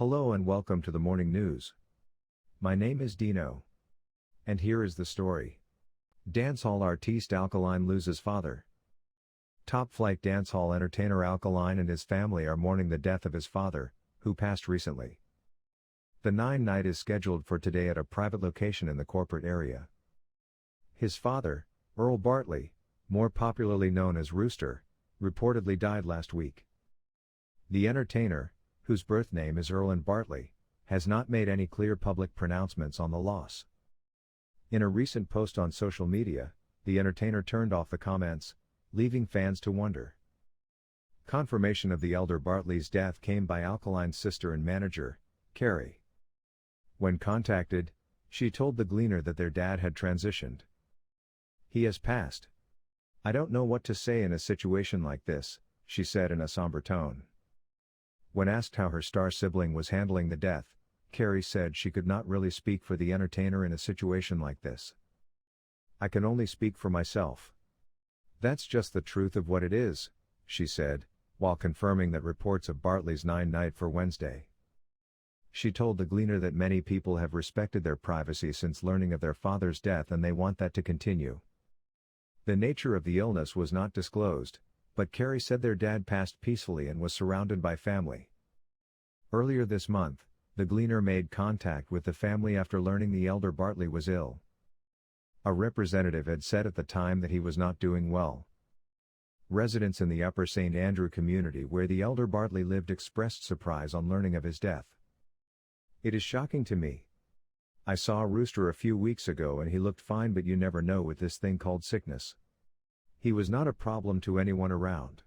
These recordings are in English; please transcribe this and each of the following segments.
Hello and welcome to the morning news. My name is Dino. And here is the story. Dancehall artiste Alkaline loses father. Top-flight dancehall entertainer Alkaline and his family are mourning the death of his father, who passed recently. The Nine Night is scheduled for today at a private location in the corporate area. His father, Earl Bartley, more popularly known as Rooster, reportedly died last week. The entertainer, whose birth name is Erland Bartley, has not made any clear public pronouncements on the loss. In a recent post on social media, the entertainer turned off the comments, leaving fans to wonder. Confirmation of the elder Bartley's death came by Alkaline's sister and manager, Carrie. When contacted, she told the Gleaner that their dad had transitioned. "He has passed. I don't know what to say in a situation like this," she said in a somber tone. When asked how her star sibling was handling the death, Carrie said she could not really speak for the entertainer in a situation like this. "I can only speak for myself. That's just the truth of what it is," she said, while confirming that reports of Bartley's Nine Night for Wednesday. She told the Gleaner that many people have respected their privacy since learning of their father's death and they want that to continue. The nature of the illness was not disclosed, but Carrie said their dad passed peacefully and was surrounded by family. Earlier this month, the Gleaner made contact with the family after learning the elder Bartley was ill. A representative had said at the time that he was not doing well. Residents in the Upper St. Andrew community where the elder Bartley lived expressed surprise on learning of his death. "It is shocking to me. I saw Rooster a few weeks ago and he looked fine, but you never know with this thing called sickness. He was not a problem to anyone around.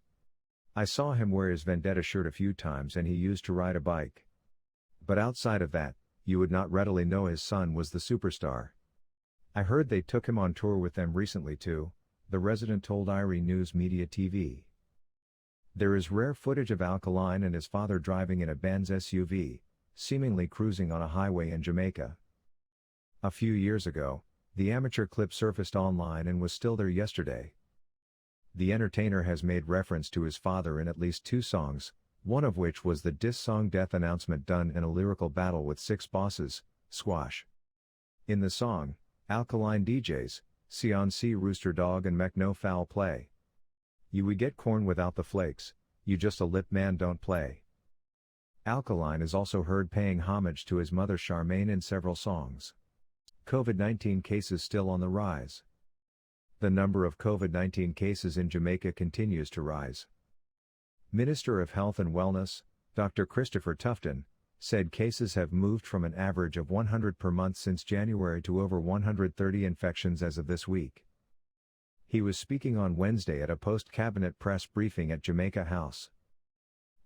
I saw him wear his Vendetta shirt a few times and he used to ride a bike. But outside of that, you would not readily know his son was the superstar. I heard they took him on tour with them recently too," the resident told Irie News Media TV. There is rare footage of Alkaline and his father driving in a Benz SUV, seemingly cruising on a highway in Jamaica. A few years ago, the amateur clip surfaced online and was still there yesterday. The entertainer has made reference to his father in at least two songs, one of which was the diss song Death Announcement done in a lyrical battle with Six Bosses, Squash. In the song, Alkaline DJs, "See Rooster Dog and Mek No Foul Play. We get corn without the flakes, you just a lip man don't play." Alkaline is also heard paying homage to his mother Charmaine in several songs. COVID-19 cases still on the rise. The number of COVID-19 cases in Jamaica continues to rise. Minister of Health and Wellness, Dr. Christopher Tufton, said cases have moved from an average of 100 per month since January to over 130 infections as of this week. He was speaking on Wednesday at a post-cabinet press briefing at Jamaica House.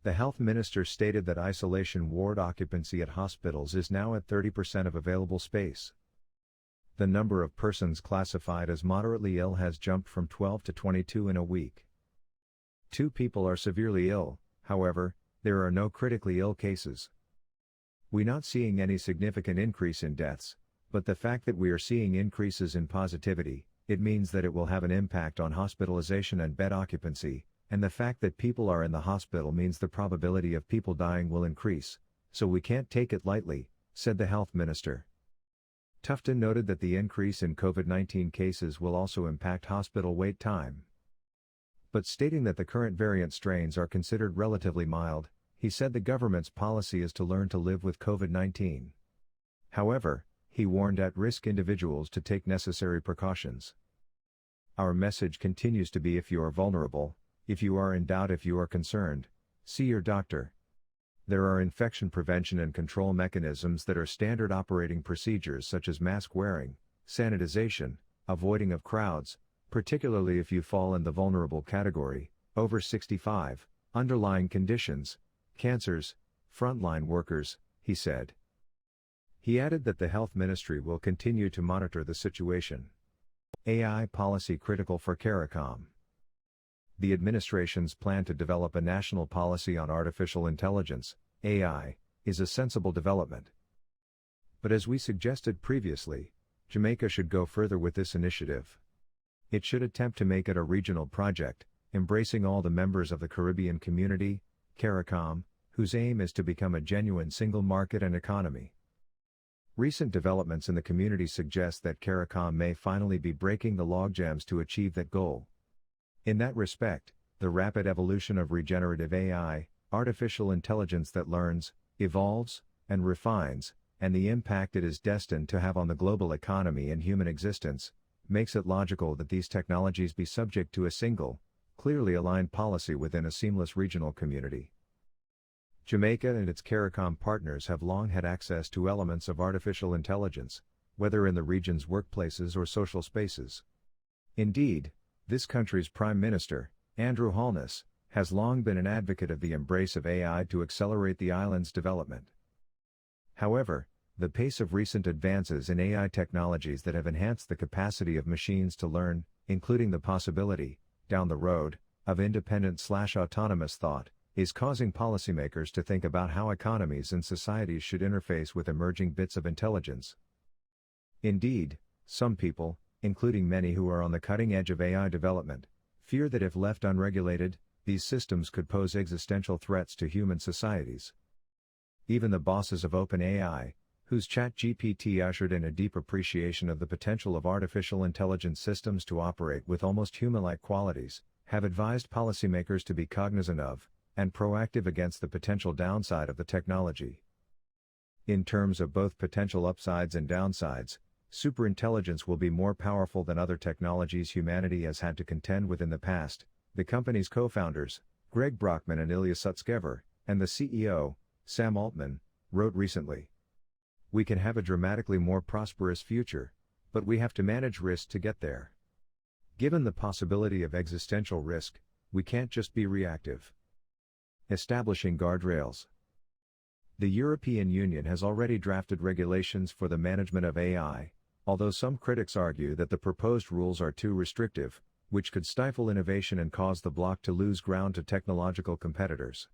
The health minister stated that isolation ward occupancy at hospitals is now at 30% of available space. The number of persons classified as moderately ill has jumped from 12 to 22 in a week. 2 people are severely ill, however, there are no critically ill cases. We're not seeing any significant increase in deaths, but the fact that we are seeing increases in positivity, it means that it will have an impact on hospitalization and bed occupancy, and the fact that people are in the hospital means the probability of people dying will increase, so we can't take it lightly, said the health minister. Tufton noted that the increase in COVID-19 cases will also impact hospital wait time. But stating that the current variant strains are considered relatively mild, he said the government's policy is to learn to live with COVID-19. However, he warned at-risk individuals to take necessary precautions. "Our message continues to be if you are vulnerable, if you are in doubt, if you are concerned, see your doctor. There are infection prevention and control mechanisms that are standard operating procedures such as mask wearing, sanitization, avoiding of crowds, particularly if you fall in the vulnerable category, over 65, underlying conditions, cancers, frontline workers," he said. He added that the health ministry will continue to monitor the situation. AI policy critical for CARICOM. The administration's plan to develop a national policy on artificial intelligence, AI, is a sensible development. But as we suggested previously, Jamaica should go further with this initiative. It should attempt to make it a regional project, embracing all the members of the Caribbean community, CARICOM, whose aim is to become a genuine single market and economy. Recent developments in the community suggest that CARICOM may finally be breaking the logjams to achieve that goal. In that respect, the rapid evolution of regenerative AI, artificial intelligence that learns, evolves, and refines, and the impact it is destined to have on the global economy and human existence, makes it logical that these technologies be subject to a single, clearly aligned policy within a seamless regional community. Jamaica and its CARICOM partners have long had access to elements of artificial intelligence, whether in the region's workplaces or social spaces. Indeed, this country's Prime Minister, Andrew Holness, has long been an advocate of the embrace of AI to accelerate the island's development. However, the pace of recent advances in AI technologies that have enhanced the capacity of machines to learn, including the possibility, down the road, of independent/autonomous thought, is causing policymakers to think about how economies and societies should interface with emerging bits of intelligence. Indeed, some people, including many who are on the cutting edge of AI development, fear that if left unregulated, these systems could pose existential threats to human societies. Even the bosses of OpenAI, whose ChatGPT ushered in a deep appreciation of the potential of artificial intelligence systems to operate with almost human-like qualities, have advised policymakers to be cognizant of, and proactive against the potential downside of the technology. In terms of both potential upsides and downsides, superintelligence will be more powerful than other technologies humanity has had to contend with in the past, the company's co-founders, Greg Brockman and Ilya Sutskever, and the CEO, Sam Altman, wrote recently. We can have a dramatically more prosperous future, but we have to manage risk to get there. Given the possibility of existential risk, we can't just be reactive. Establishing guardrails. The European Union has already drafted regulations for the management of AI, although some critics argue that the proposed rules are too restrictive, which could stifle innovation and cause the bloc to lose ground to technological competitors.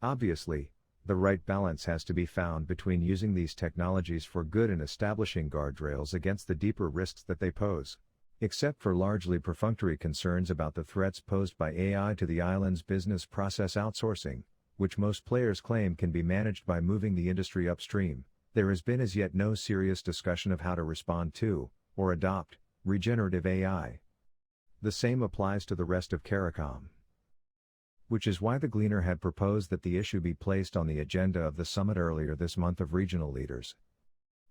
Obviously, the right balance has to be found between using these technologies for good and establishing guardrails against the deeper risks that they pose. Except for largely perfunctory concerns about the threats posed by AI to the island's business process outsourcing, which most players claim can be managed by moving the industry upstream, there has been as yet no serious discussion of how to respond to, or adopt, regenerative AI. The same applies to the rest of CARICOM. Which is why the Gleaner had proposed that the issue be placed on the agenda of the summit earlier this month of regional leaders.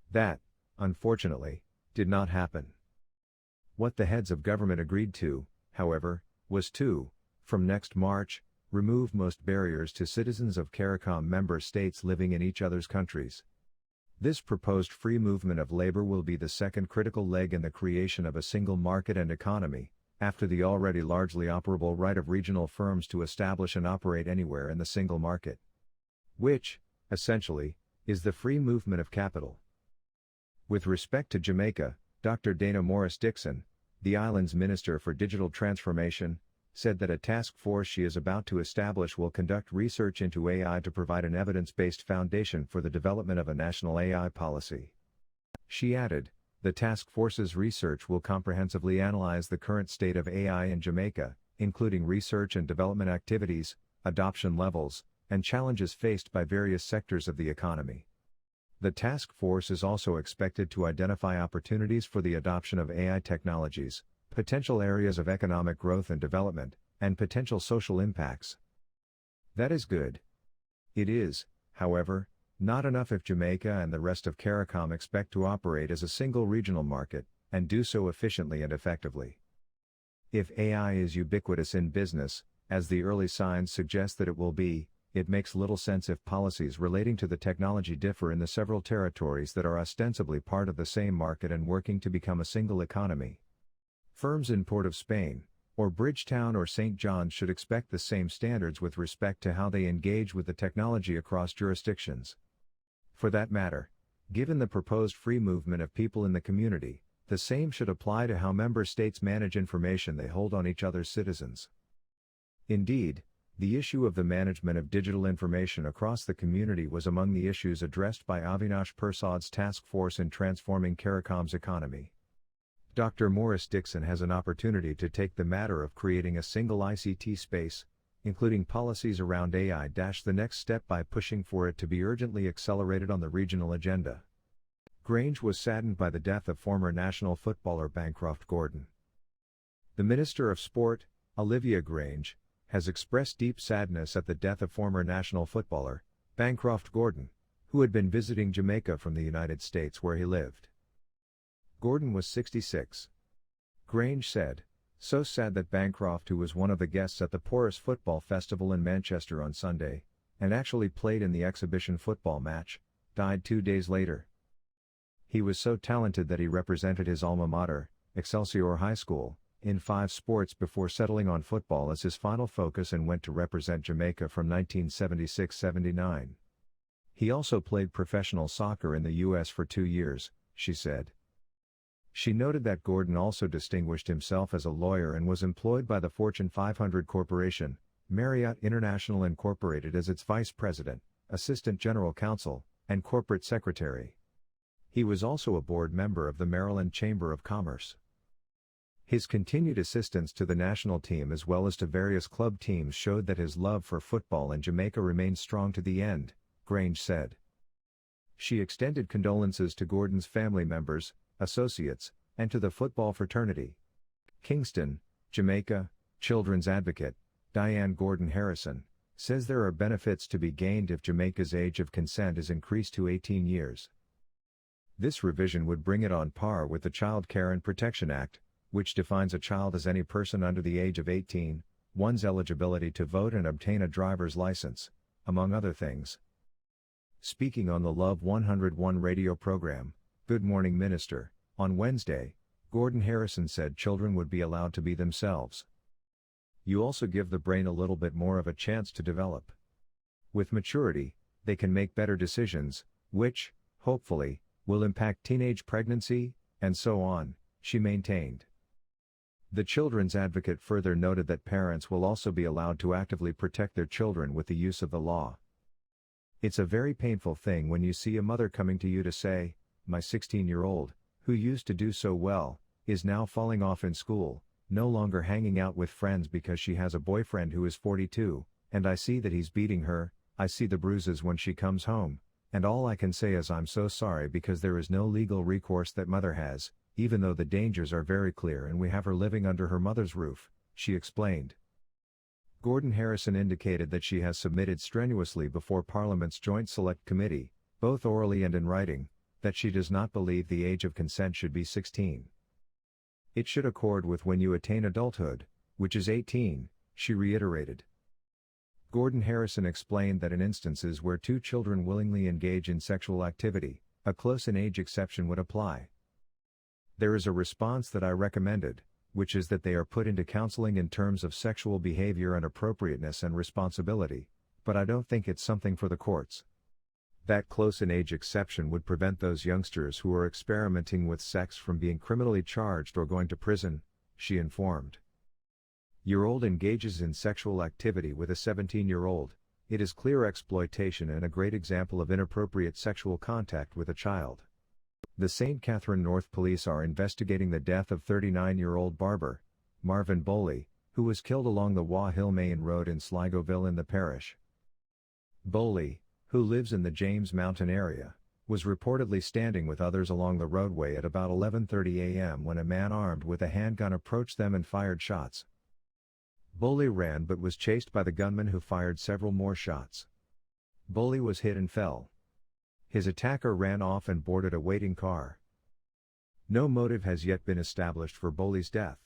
That, unfortunately, did not happen. What the heads of government agreed to, however, was to, from next March, remove most barriers to citizens of CARICOM member states living in each other's countries. This proposed free movement of labor will be the second critical leg in the creation of a single market and economy, after the already largely operable right of regional firms to establish and operate anywhere in the single market. Which, essentially, is the free movement of capital. With respect to Jamaica, Dr. Dana Morris Dixon, the island's Minister for Digital Transformation, said that a task force she is about to establish will conduct research into AI to provide an evidence-based foundation for the development of a national AI policy. She added, the task force's research will comprehensively analyze the current state of AI in Jamaica, including research and development activities, adoption levels, and challenges faced by various sectors of the economy. The task force is also expected to identify opportunities for the adoption of AI technologies, potential areas of economic growth and development, and potential social impacts. That is good. It is, however, not enough if Jamaica and the rest of CARICOM expect to operate as a single regional market, and do so efficiently and effectively. If AI is ubiquitous in business, as the early signs suggest that it will be, it makes little sense if policies relating to the technology differ in the several territories that are ostensibly part of the same market and working to become a single economy. Firms in Port of Spain, or Bridgetown or St. John's should expect the same standards with respect to how they engage with the technology across jurisdictions. For that matter, given the proposed free movement of people in the community, the same should apply to how member states manage information they hold on each other's citizens. Indeed, the issue of the management of digital information across the community was among the issues addressed by Avinash Persad's task force in transforming CARICOM's economy. Dr. Morris Dixon has an opportunity to take the matter of creating a single ICT space, including policies around AI. The next step by pushing for it to be urgently accelerated on the regional agenda. Grange was saddened by the death of former national footballer Bancroft Gordon. The Minister of Sport, Olivia Grange, has expressed deep sadness at the death of former national footballer, Bancroft Gordon, who had been visiting Jamaica from the United States where he lived. Gordon was 66. Grange said, "So sad that Bancroft, who was one of the guests at the Porus Football Festival in Manchester on Sunday, and actually played in the exhibition football match, died 2 days later. He was so talented that he represented his alma mater, Excelsior High School, in 5 sports before settling on football as his final focus and went to represent Jamaica from 1976-79. He also played professional soccer in the U.S. for 2 years," she said. She noted that Gordon also distinguished himself as a lawyer and was employed by the Fortune 500 corporation, Marriott International Incorporated, as its vice president, assistant general counsel, and corporate secretary. He was also a board member of the Maryland Chamber of Commerce. His continued assistance to the national team as well as to various club teams showed that his love for football in Jamaica remained strong to the end, Grange said. She extended condolences to Gordon's family members, associates, and to the football fraternity. Kingston, Jamaica, children's advocate, Diane Gordon Harrison, says there are benefits to be gained if Jamaica's age of consent is increased to 18 years. This revision would bring it on par with the Child Care and Protection Act, which defines a child as any person under the age of 18, one's eligibility to vote and obtain a driver's license, among other things. Speaking on the Love 101 radio program, Good Morning Minister, on Wednesday, Gordon Harrison said children would be allowed to be themselves. You also give the brain a little bit more of a chance to develop. With maturity, they can make better decisions, which, hopefully, will impact teenage pregnancy, and so on, she maintained. The children's advocate further noted that parents will also be allowed to actively protect their children with the use of the law. It's a very painful thing when you see a mother coming to you to say, "My 16-year-old, who used to do so well, is now falling off in school, no longer hanging out with friends because she has a boyfriend who is 42, and I see that he's beating her, I see the bruises when she comes home, and all I can say is I'm so sorry because there is no legal recourse that mother has, even though the dangers are very clear and we have her living under her mother's roof," she explained. Gordon Harrison indicated that she has submitted strenuously before Parliament's Joint Select Committee, both orally and in writing, that she does not believe the age of consent should be 16. It should accord with when you attain adulthood, which is 18, she reiterated. Gordon Harrison explained that in instances where 2 children willingly engage in sexual activity, a close-in-age exception would apply. There is a response that I recommended, which is that they are put into counseling in terms of sexual behavior and appropriateness and responsibility, but I don't think it's something for the courts. That close-in-age exception would prevent those youngsters who are experimenting with sex from being criminally charged or going to prison, she informed. Year-old engages in sexual activity with a 17-year-old, it is clear exploitation and a great example of inappropriate sexual contact with a child. The St. Catherine North Police are investigating the death of 39-year-old barber, Marvin Boley, who was killed along the Wah Hill Main Road in Sligoville in the parish. Boley, who lives in the James Mountain area, was reportedly standing with others along the roadway at about 11:30 a.m. when a man armed with a handgun approached them and fired shots. Boley ran but was chased by the gunman who fired several more shots. Boley was hit and fell. His attacker ran off and boarded a waiting car. No motive has yet been established for Boley's death.